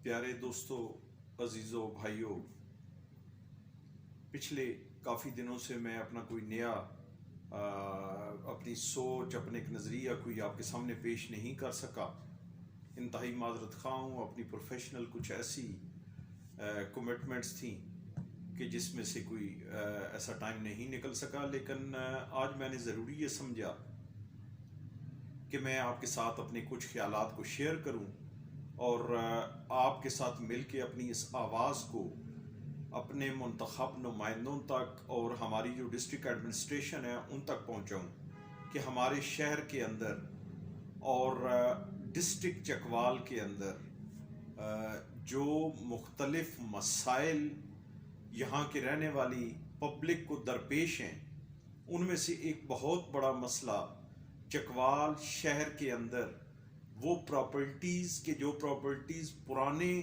پیارے دوستو، عزیزوں، بھائیوں، پچھلے کافی دنوں سے میں اپنا کوئی نیا اپنی سوچ، اپنے ایک نظریہ کوئی آپ کے سامنے پیش نہیں کر سکا. انتہائی معذرت خواہ ہوں. اپنی پروفیشنل کچھ ایسی کمٹمنٹس تھیں کہ جس میں سے کوئی ایسا ٹائم نہیں نکل سکا. لیکن آج میں نے ضروری یہ سمجھا کہ میں آپ کے ساتھ اپنے کچھ خیالات کو شیئر کروں اور آپ کے ساتھ مل کے اپنی اس آواز کو اپنے منتخب نمائندوں تک اور ہماری جو ڈسٹرکٹ ایڈمنسٹریشن ہے ان تک پہنچاؤں کہ ہمارے شہر کے اندر اور ڈسٹرکٹ چکوال کے اندر جو مختلف مسائل یہاں کے رہنے والی پبلک کو درپیش ہیں، ان میں سے ایک بہت بڑا مسئلہ چکوال شہر کے اندر وہ پراپرٹیز کے جو پراپرٹیز پرانے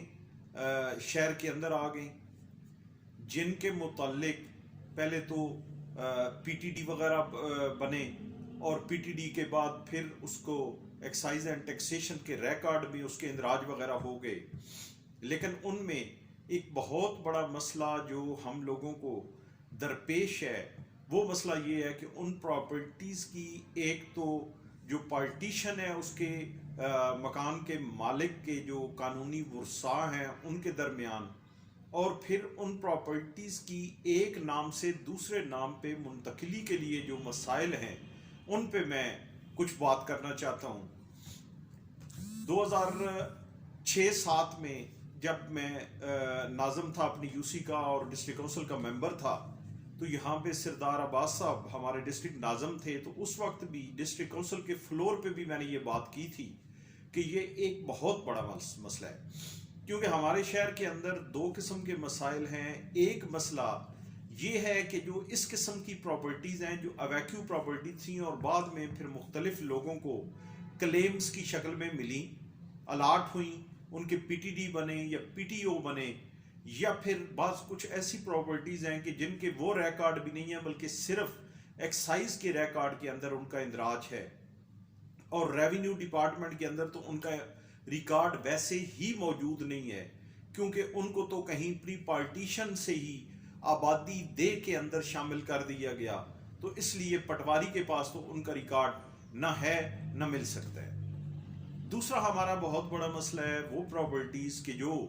شہر کے اندر آ گئیں، جن کے متعلق پہلے تو پی ٹی ڈی وغیرہ بنے اور پی ٹی ڈی کے بعد پھر اس کو ایکسائز اینڈ ٹیکسیشن کے ریکارڈ میں اس کے اندراج وغیرہ ہو گئے. لیکن ان میں ایک بہت بڑا مسئلہ جو ہم لوگوں کو درپیش ہے، وہ مسئلہ یہ ہے کہ ان پراپرٹیز کی ایک تو جو پارٹیشن ہے اس کے مکان کے مالک کے جو قانونی ورثاء ہیں ان کے درمیان، اور پھر ان پراپرٹیز کی ایک نام سے دوسرے نام پہ منتقلی کے لیے جو مسائل ہیں ان پہ میں کچھ بات کرنا چاہتا ہوں. 2006-07 میں جب میں ناظم تھا اپنی یو سی کا اور ڈسٹرکٹ کونسل کا ممبر تھا، تو یہاں پہ سردار عباس صاحب ہمارے ڈسٹرکٹ ناظم تھے. تو اس وقت بھی ڈسٹرکٹ کونسل کے فلور پہ بھی میں نے یہ بات کی تھی کہ یہ ایک بہت بڑا مسئلہ ہے، کیونکہ ہمارے شہر کے اندر دو قسم کے مسائل ہیں. ایک مسئلہ یہ ہے کہ جو اس قسم کی پراپرٹیز ہیں جو اویکیو پراپرٹی تھیں اور بعد میں پھر مختلف لوگوں کو کلیمز کی شکل میں ملی، الاٹ ہوئیں، ان کے پی ٹی ڈی بنے یا پی ٹی او بنے، یا پھر بعض کچھ ایسی پراپرٹیز ہیں کہ جن کے وہ ریکارڈ بھی نہیں ہیں بلکہ صرف ایکسائز کے ریکارڈ کے اندر ان کا اندراج ہے، اور ریونیو ڈپارٹمنٹ کے اندر تو ان کا ریکارڈ ویسے ہی موجود نہیں ہے، کیونکہ ان کو تو کہیں پری پارٹیشن سے ہی آبادی دے کے اندر شامل کر دیا گیا. تو اس لیے پٹواری کے پاس تو ان کا ریکارڈ نہ ہے نہ مل سکتا ہے. دوسرا ہمارا بہت بڑا مسئلہ ہے وہ پراپرٹیز کے جو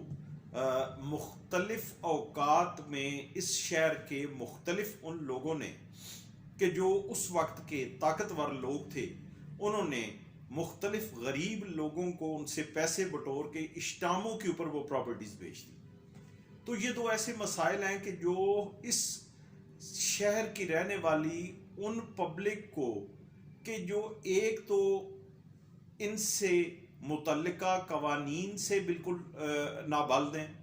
مختلف اوقات میں اس شہر کے مختلف ان لوگوں نے کہ جو اس وقت کے طاقتور لوگ تھے، انہوں نے مختلف غریب لوگوں کو ان سے پیسے بٹور کے اشتاموں کے اوپر وہ پراپرٹیز بیچ دی. تو یہ دو ایسے مسائل ہیں کہ جو اس شہر کی رہنے والی ان پبلک کو کہ جو ایک تو ان سے متعلقہ قوانین سے بالکل نابالد ہیں،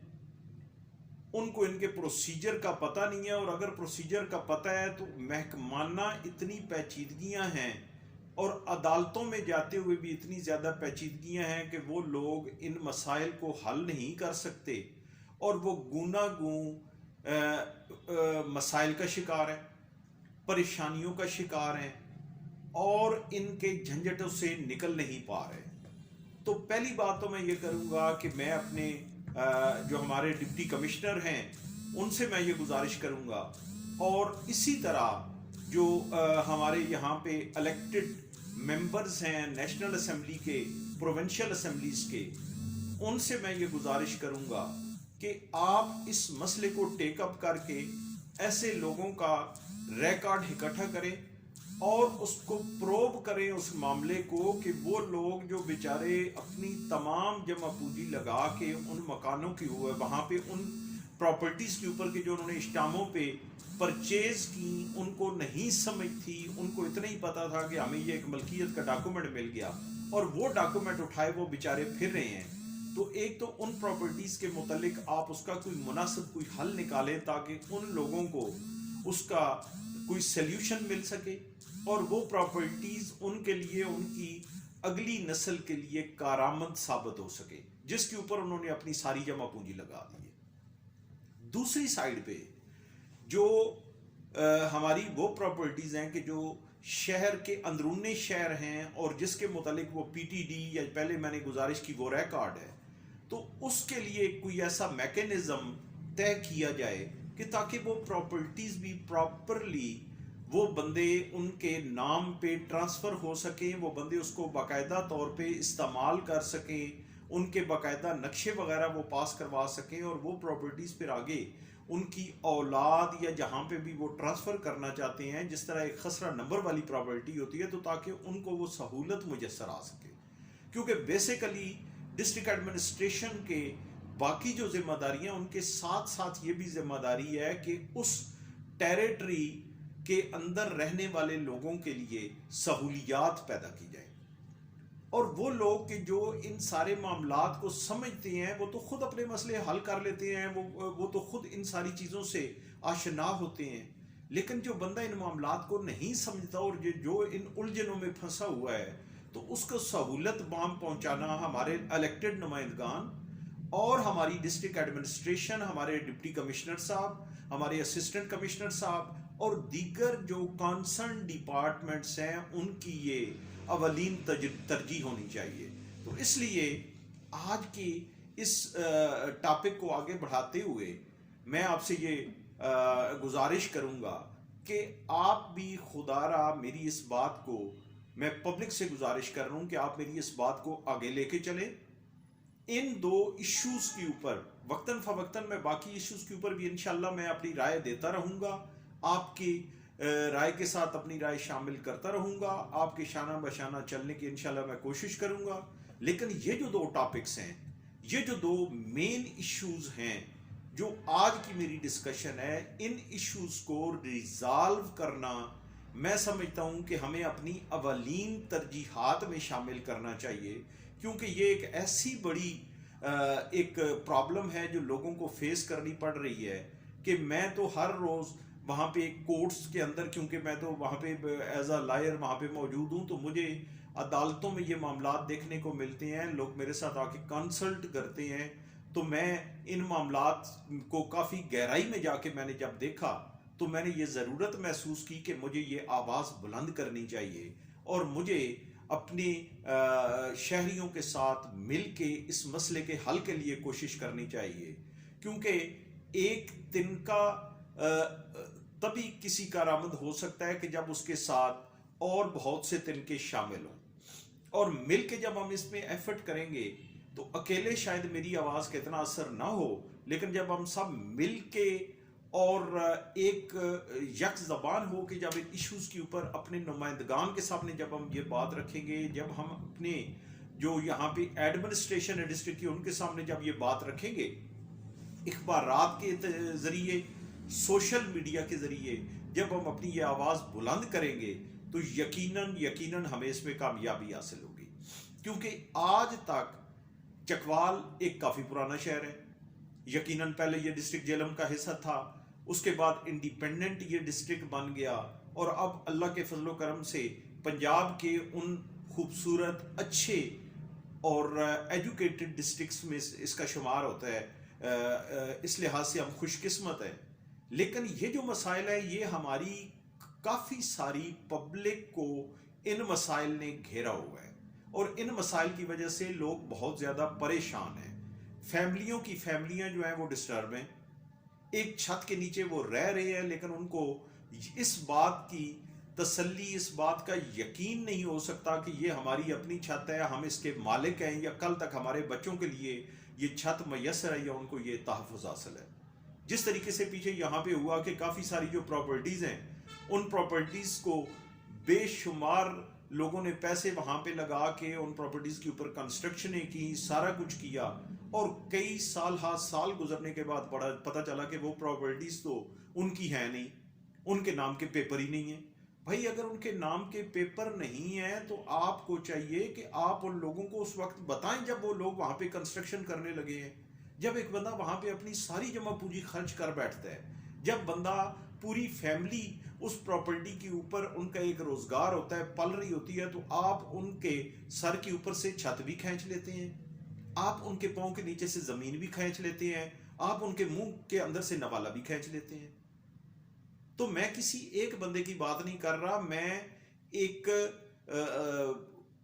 ان کو ان کے پروسیجر کا پتہ نہیں ہے، اور اگر پروسیجر کا پتہ ہے تو محکمانہ اتنی پیچیدگیاں ہیں اور عدالتوں میں جاتے ہوئے بھی اتنی زیادہ پیچیدگیاں ہیں کہ وہ لوگ ان مسائل کو حل نہیں کر سکتے اور وہ گوناگوں مسائل کا شکار ہیں، پریشانیوں کا شکار ہیں اور ان کے جھنجھٹوں سے نکل نہیں پا رہے. تو پہلی بات تو میں یہ کروں گا کہ میں اپنے جو ہمارے ڈپٹی کمشنر ہیں ان سے میں یہ گزارش کروں گا، اور اسی طرح جو ہمارے یہاں پہ الیکٹڈ ممبرز ہیں نیشنل اسمبلی کے، پروونشل اسمبلیز کے، ان سے میں یہ گزارش کروں گا کہ آپ اس مسئلے کو ٹیک اپ کر کے ایسے لوگوں کا ریکارڈ اکٹھا کریں اور اس کو پروب کریں اس معاملے کو کہ وہ لوگ جو بیچارے اپنی تمام جمع پونجی لگا کے ان مکانوں کی وہاں پہ ان پراپرٹیز کے اوپر کے جو انہوں نے اشتاموں پہ پرچیز کی، ان کو نہیں سمجھ تھی، ان کو اتنا ہی پتا تھا کہ ہمیں یہ ایک ملکیت کا ڈاکومنٹ مل گیا اور وہ ڈاکومنٹ اٹھائے وہ بیچارے پھر رہے ہیں. تو ایک تو ان پراپرٹیز کے متعلق آپ اس کا کوئی مناسب کوئی حل نکالیں تاکہ ان لوگوں کو اس کا کوئی سلیوشن مل سکے اور وہ پراپرٹیز ان کے لیے ان کی اگلی نسل کے لیے کارآمد ثابت ہو سکے جس کے اوپر انہوں نے اپنی ساری جمع پونجی لگا دی ہے. دوسری سائیڈ پہ جو ہماری وہ پراپرٹیز ہیں کہ جو شہر کے اندرون شہر ہیں اور جس کے متعلق وہ پی ٹی ڈی یا پہلے میں نے گزارش کی وہ ریکارڈ ہے، تو اس کے لیے کوئی ایسا میکینزم طے کیا جائے کہ تاکہ وہ پراپرٹیز بھی پراپرلی وہ بندے ان کے نام پہ ٹرانسفر ہو سکیں، وہ بندے اس کو باقاعدہ طور پہ استعمال کر سکیں، ان کے باقاعدہ نقشے وغیرہ وہ پاس کروا سکیں، اور وہ پراپرٹیز پھر آگے ان کی اولاد یا جہاں پہ بھی وہ ٹرانسفر کرنا چاہتے ہیں، جس طرح ایک خسرہ نمبر والی پراپرٹی ہوتی ہے، تو تاکہ ان کو وہ سہولت میسر آ سکے. کیونکہ بیسیکلی ڈسٹرکٹ ایڈمنسٹریشن کے باقی جو ذمہ داریاں، ان کے ساتھ ساتھ یہ بھی ذمہ داری ہے کہ اس ٹیریٹری کے اندر رہنے والے لوگوں کے لیے سہولیات پیدا کی جائیں. اور وہ لوگ کہ جو ان سارے معاملات کو سمجھتے ہیں، وہ تو خود اپنے مسئلے حل کر لیتے ہیں، وہ تو خود ان ساری چیزوں سے آشنا ہوتے ہیں. لیکن جو بندہ ان معاملات کو نہیں سمجھتا اور جو ان الجھنوں میں پھنسا ہوا ہے، تو اس کو سہولت بام پہنچانا ہمارے الیکٹڈ نمائندگان اور ہماری ڈسٹرکٹ ایڈمنسٹریشن، ہمارے ڈپٹی کمشنر صاحب، ہمارے اسسٹنٹ کمشنر صاحب اور دیگر جو کانسرن ڈپارٹمنٹس ہیں، ان کی یہ اولین ترجیح ہونی چاہیے. تو اس لیے آج کی اس ٹاپک کو آگے بڑھاتے ہوئے میں آپ سے یہ گزارش کروں گا کہ آپ بھی خدا را میری اس بات کو، میں پبلک سے گزارش کر رہا ہوں کہ آپ میری اس بات کو آگے لے کے چلیں. ان دو ایشوز کے اوپر وقتاً فوقتاً میں باقی ایشوز کے اوپر بھی انشاءاللہ میں اپنی رائے دیتا رہوں گا، آپ کی رائے کے ساتھ اپنی رائے شامل کرتا رہوں گا، آپ کے شانہ بشانہ چلنے کی انشاءاللہ میں کوشش کروں گا. لیکن یہ جو دو ٹاپکس ہیں، یہ جو دو مین ایشوز ہیں جو آج کی میری ڈسکشن ہے، ان ایشوز کو ریزالو کرنا میں سمجھتا ہوں کہ ہمیں اپنی اولین ترجیحات میں شامل کرنا چاہیے. کیونکہ یہ ایک ایسی بڑی ایک پرابلم ہے جو لوگوں کو فیس کرنی پڑ رہی ہے کہ میں تو ہر روز وہاں پہ کورٹس کے اندر، کیونکہ میں تو وہاں پہ ایز اے لائر وہاں پہ موجود ہوں، تو مجھے عدالتوں میں یہ معاملات دیکھنے کو ملتے ہیں. لوگ میرے ساتھ آ کے کنسلٹ کرتے ہیں، تو میں ان معاملات کو کافی گہرائی میں جا کے میں نے جب دیکھا تو میں نے یہ ضرورت محسوس کی کہ مجھے یہ آواز بلند کرنی چاہیے اور مجھے اپنے شہریوں کے ساتھ مل کے اس مسئلے کے حل کے لیے کوشش کرنی چاہیے. کیونکہ ایک تنکا تبھی کسی کارآمد ہو سکتا ہے کہ جب اس کے ساتھ اور بہت سے تنکے شامل ہوں، اور مل کے جب ہم اس میں ایفرٹ کریں گے تو اکیلے شاید میری آواز کا اتنا اثر نہ ہو، لیکن جب ہم سب مل کے اور ایک یک زبان ہو کہ جب ان ایشوز کے اوپر اپنے نمائندگان کے سامنے جب ہم یہ بات رکھیں گے، جب ہم اپنے جو یہاں پہ ایڈمنسٹریشن ہے ڈسٹرکٹ کی، ان کے سامنے جب یہ بات رکھیں گے، اخبارات کے ذریعے، سوشل میڈیا کے ذریعے جب ہم اپنی یہ آواز بلند کریں گے تو یقیناً ہمیں اس میں کامیابی حاصل ہوگی. کیونکہ آج تک چکوال ایک کافی پرانا شہر ہے. یقیناً پہلے یہ ڈسٹرکٹ جہلم کا حصہ تھا، اس کے بعد انڈیپینڈنٹ یہ ڈسٹرکٹ بن گیا، اور اب اللہ کے فضل و کرم سے پنجاب کے ان خوبصورت، اچھے اور ایجوکیٹڈ ڈسٹرکٹس میں اس کا شمار ہوتا ہے. اس لحاظ سے ہم خوش قسمت ہیں. لیکن یہ جو مسائل ہیں، یہ ہماری کافی ساری پبلک کو ان مسائل نے گھیرا ہوا ہے، اور ان مسائل کی وجہ سے لوگ بہت زیادہ پریشان ہیں. فیملیاں جو ہیں وہ ڈسٹرب ہیں. ایک چھت کے نیچے وہ رہ رہے ہیں، لیکن ان کو اس بات کی تسلی، اس بات کا یقین نہیں ہو سکتا کہ یہ ہماری اپنی چھت ہے، ہم اس کے مالک ہیں، یا کل تک ہمارے بچوں کے لیے یہ چھت میسر ہے، یا ان کو یہ تحفظ حاصل ہے. جس طریقے سے پیچھے یہاں پہ ہوا کہ کافی ساری جو پراپرٹیز ہیں، ان پراپرٹیز کو بے شمار لوگوں نے پیسے وہاں پہ لگا کے ان پراپرٹیز کے اوپر کنسٹرکشنیں کی، سارا کچھ کیا، اور کئی سال گزرنے کے بعد پتہ چلا کہ وہ پراپرٹیز تو ان کی ہیں نہیں، ان کے نام کے پیپر ہی نہیں ہیں. بھائی اگر ان کے نام کے پیپر نہیں ہیں تو آپ کو چاہیے کہ آپ ان لوگوں کو اس وقت بتائیں جب وہ لوگ وہاں پہ کنسٹرکشن کرنے لگے ہیں. جب ایک بندہ وہاں پہ اپنی ساری جمع پونجی خرچ کر بیٹھتا ہے، جب بندہ پوری فیملی اس پراپرٹی کے اوپر ان کا ایک روزگار ہوتا ہے، پل رہی ہوتی ہے، تو آپ ان کے سر کے اوپر سے چھت بھی کھینچ لیتے ہیں، آپ ان کے پاؤں کے نیچے سے زمین بھی کھینچ لیتے ہیں، آپ ان کے منہ کے اندر سے نوالا بھی کھینچ لیتے ہیں. تو میں کسی ایک بندے کی بات نہیں کر رہا، میں ایک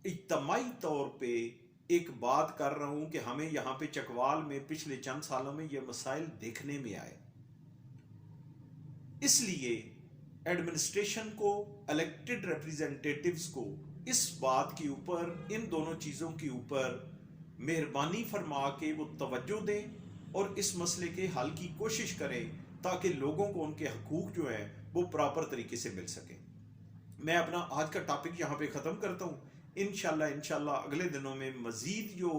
اجتماعی طور پہ ایک بات کر رہا ہوں کہ ہمیں یہاں پہ چکوال میں پچھلے چند سالوں میں یہ مسائل دیکھنے میں آئے. اس لیے ایڈمنسٹریشن کو، الیکٹڈ ریپریزنٹیٹیوز کو اس بات کے اوپر، ان دونوں چیزوں کے اوپر مہربانی فرما کے وہ توجہ دیں اور اس مسئلے کے حل کی کوشش کریں تاکہ لوگوں کو ان کے حقوق جو ہیں وہ پراپر طریقے سے مل سکیں. میں اپنا آج کا ٹاپک یہاں پہ ختم کرتا ہوں. انشاءاللہ اگلے دنوں میں مزید جو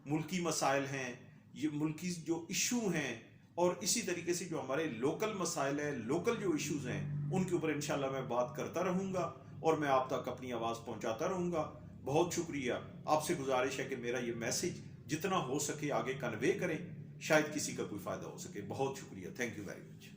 ملکی مسائل ہیں، یہ ملکی جو ایشو ہیں، اور اسی طریقے سے جو ہمارے لوکل مسائل ہیں، لوکل جو ایشوز ہیں، ان کے اوپر انشاءاللہ میں بات کرتا رہوں گا اور میں آپ تک اپنی آواز پہنچاتا رہوں گا. بہت شکریہ. آپ سے گزارش ہے کہ میرا یہ میسج جتنا ہو سکے آگے کنوے کریں، شاید کسی کا کوئی فائدہ ہو سکے. بہت شکریہ. Thank you very much.